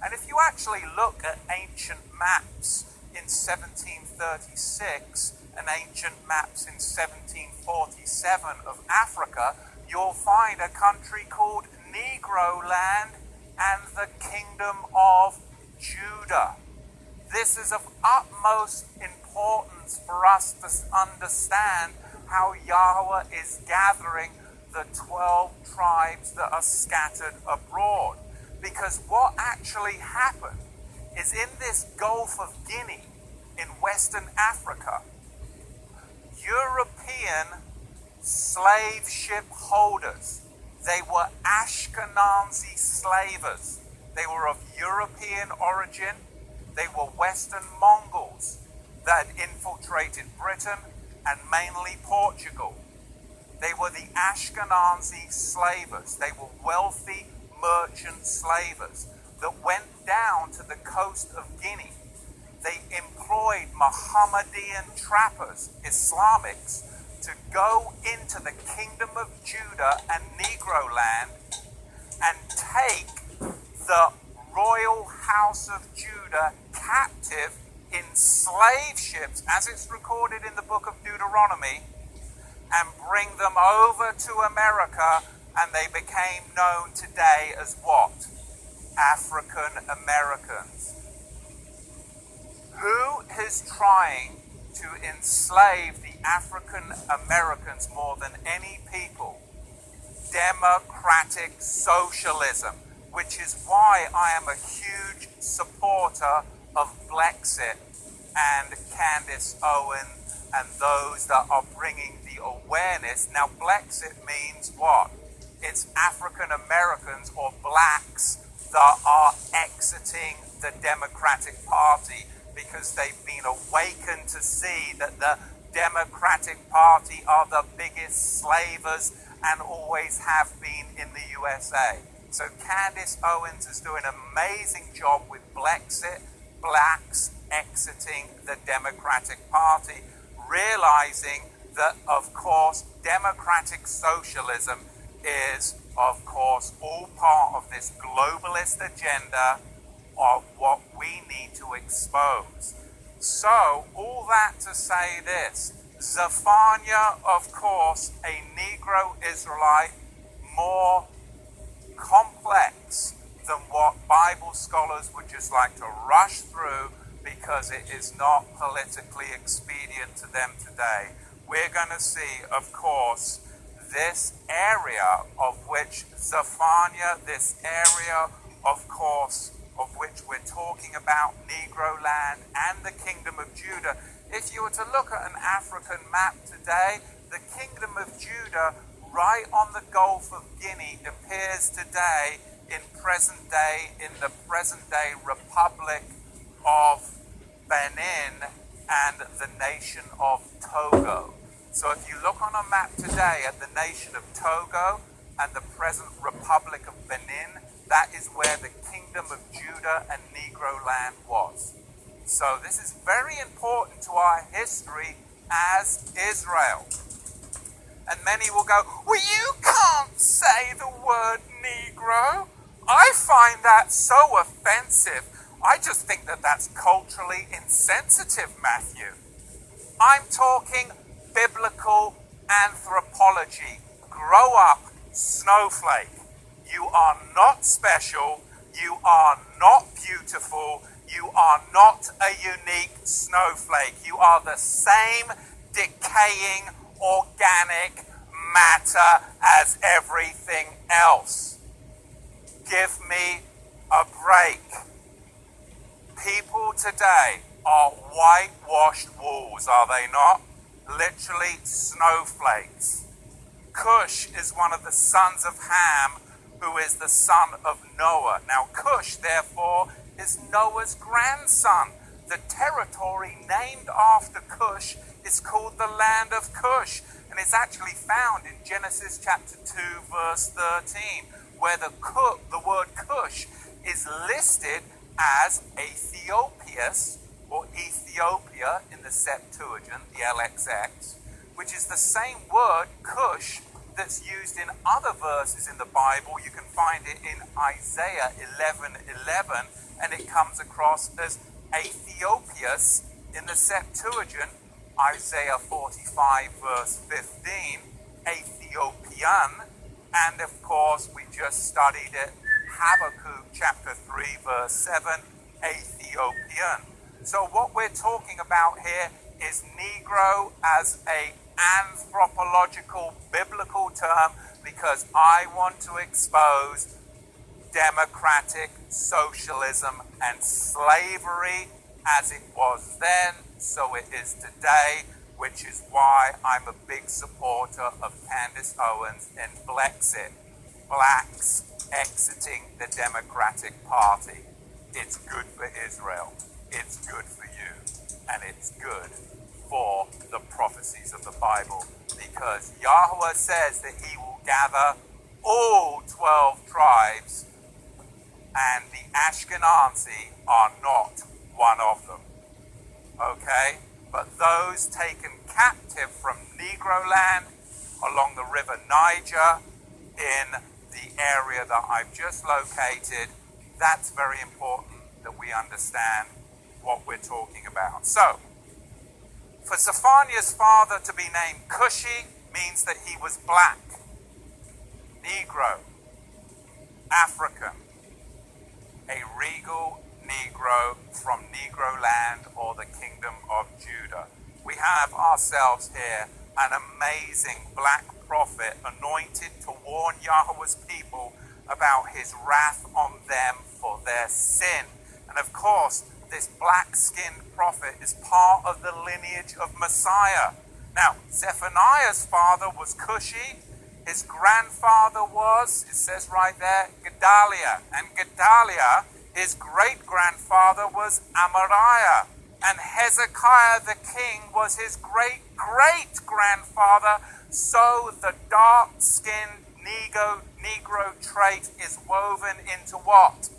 And if you actually look at ancient maps in 1736 and ancient maps in 1747 of Africa, you'll find a country called Negro land and the Kingdom of Judah. This is of utmost importance for us to understand how Yahawah is gathering the 12 tribes that are scattered abroad. Because what actually happened is in this Gulf of Guinea in Western Africa, European slave ship holders, they were Ashkenazi slavers. They were of European origin. They were Western Mongols that had infiltrated Britain and mainly Portugal. They were the Ashkenazi slavers. They were wealthy merchant slavers that went down to the coast of Guinea. They employed Mohammedan trappers, Islamics, to go into the Kingdom of Judah and Negro land and take the royal house of Judah captive in slave ships, as it's recorded in the book of Deuteronomy, and bring them over to America, and they became known today as what? African Americans. Who is trying to enslave the African Americans more than any people? Democratic socialism, which is why I am a huge supporter of Brexit and Candace Owen and those that are bringing the awareness. Now, Brexit means what? It's African Americans or blacks that are exiting the Democratic Party because they've been awakened to see that the Democratic Party are the biggest slavers and always have been in the USA. So Candace Owens is doing an amazing job with Brexit, blacks exiting the Democratic Party, realizing that, of course, democratic socialism is, of course, all part of this globalist agenda of what we need to expose. So, all that to say this, Zephaniah, of course, a Negro Israelite, more complex than what Bible scholars would just like to rush through because it is not politically expedient to them today. We're going to see, of course, this area of which Zephaniah, this area, of course, of which we're talking about, Negro land and the Kingdom of Judah. If you were to look at an African map today, the Kingdom of Judah, right on the Gulf of Guinea, appears today in the present day Republic of Benin and the nation of Togo. So if you look on a map today at the nation of Togo and the present Republic of Benin, that is where the Kingdom of Judah and Negro land was. So this is very important to our history as Israel. And many will go, well, you can't say the word Negro. I find that so offensive. I just think that that's culturally insensitive, Matthew. I'm talking biblical anthropology. Grow up, snowflake. You are not special. You are not beautiful. You are not a unique snowflake. You are the same decaying organic matter as everything else. Give me a break. People today are whitewashed walls, are they not? Literally snowflakes. Cush is one of the sons of Ham, who is the son of Noah. Now Cush, therefore, is Noah's grandson. The territory named after Cush is called the land of Cush, and it's actually found in Genesis chapter 2, verse 13, where the word Cush is listed as Aethiopius, or Ethiopia in the Septuagint, the LXX, which is the same word, Cush, that's used in other verses in the Bible. You can find it in Isaiah 11:11, and it comes across as Aethiopius in the Septuagint, Isaiah 45 verse 15, Ethiopian, and of course we just studied it, Habakkuk chapter 3 verse 7, Ethiopian. So what we're talking about here is Negro as an anthropological biblical term, because I want to expose democratic socialism and slavery as it was then, so it is today, which is why I'm a big supporter of Candace Owens in Brexit. Blacks exiting the Democratic Party. It's good for Israel, it's good for you, and it's good for the prophecies of the Bible, because Yahawah says that he will gather all 12 tribes, and the Ashkenazi are not one of them. Okay? But those taken captive from Negro land along the river Niger in the area that I've just located, that's very important that we understand what we're talking about. So, for Zephaniah's father to be named Cushi means that he was black, Negro, African, a regal Negro from Negro land or the kingdom of Judah. We have ourselves here an amazing black prophet anointed to warn Yahawah's people about his wrath on them for their sin. And of course, this black-skinned prophet is part of the lineage of Messiah. Now, Zephaniah's father was Cushi. His grandfather was, it says right there, Gedaliah. And Gedaliah, his great-grandfather was Amariah. And Hezekiah the king was his great-great-grandfather. So the dark-skinned Negro trait is woven into what?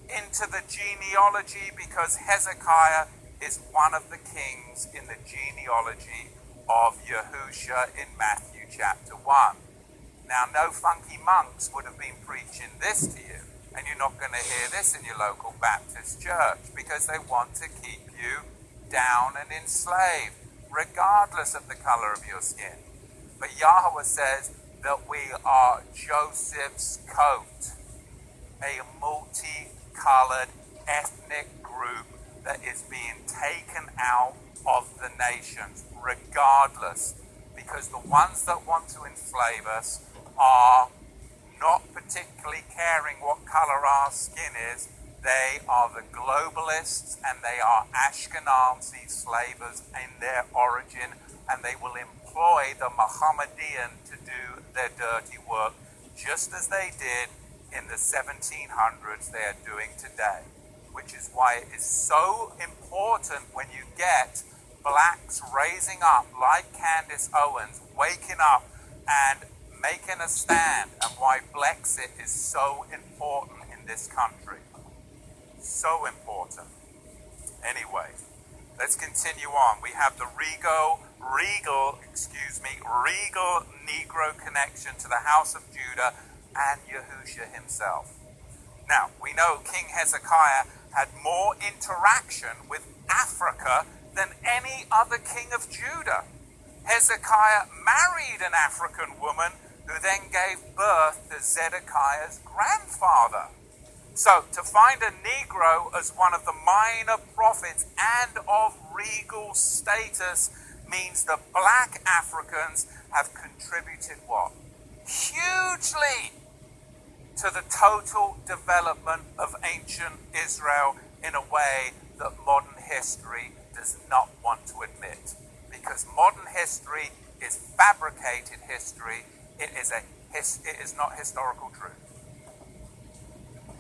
Into the genealogy, because Hezekiah is one of the kings in the genealogy of Yahusha in Matthew chapter 1. Now, no funky monks would have been preaching this to you, and you're not going to hear this in your local Baptist church, because they want to keep you down and enslaved, regardless of the color of your skin. But Yahawah says that we are Joseph's coat, a multicolored ethnic group that is being taken out of the nations, regardless, because the ones that want to enslave us are not particularly caring what color our skin is. They are the globalists, and they are Ashkenazi slavers in their origin, and they will employ the Mohammedan to do their dirty work, just as they did in the 1700s they are doing today. Which is why it is so important when you get blacks raising up like Candace Owens, waking up and making a stand, and why Brexit is so important in this country. So important. Anyway, let's continue on. We have the regal Negro connection to the house of Judah and Yahusha himself. Now, we know King Hezekiah had more interaction with Africa than any other king of Judah. Hezekiah married an African woman who then gave birth to Zedekiah's grandfather. So, to find a Negro as one of the minor prophets and of regal status means that black Africans have contributed what? Hugely to the total development of ancient Israel in a way that modern history does not want to admit. Because modern history is fabricated history. It is not historical truth.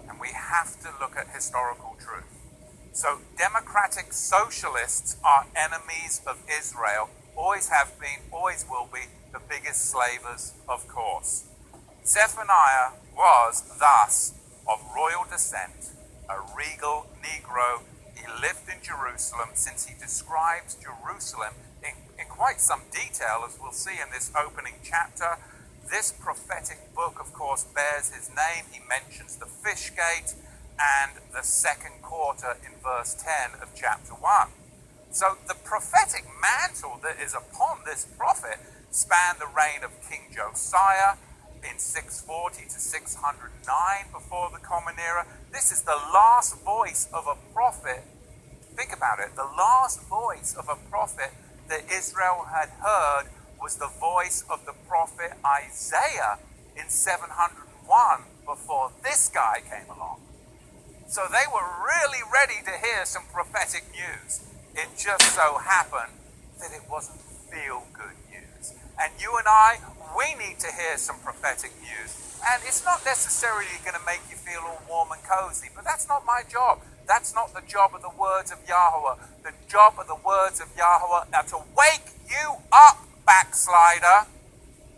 And we have to look at historical truth. So democratic socialists are enemies of Israel, always have been, always will be, the biggest slavers, of course. Zephaniah was thus of royal descent, a regal Negro. He lived in Jerusalem, since he describes Jerusalem in quite some detail, as we'll see in this opening chapter. This prophetic book, of course, bears his name. He mentions the fish gate, and the second quarter in verse 10 of chapter 1. So the prophetic mantle that is upon this prophet spanned the reign of King Josiah in 640 to 609 before the Common Era. This is the last voice of a prophet. Think about it. The last voice of a prophet that Israel had heard was the voice of the prophet Isaiah in 701 before this guy came along. So they were really ready to hear some prophetic news. It just so happened that it wasn't feel-good news. And you and I, we need to hear some prophetic news. And it's not necessarily going to make you feel all warm and cozy, but that's not my job. That's not the job of the words of Yahawah. The job of the words of Yahawah are to wake you up, backslider.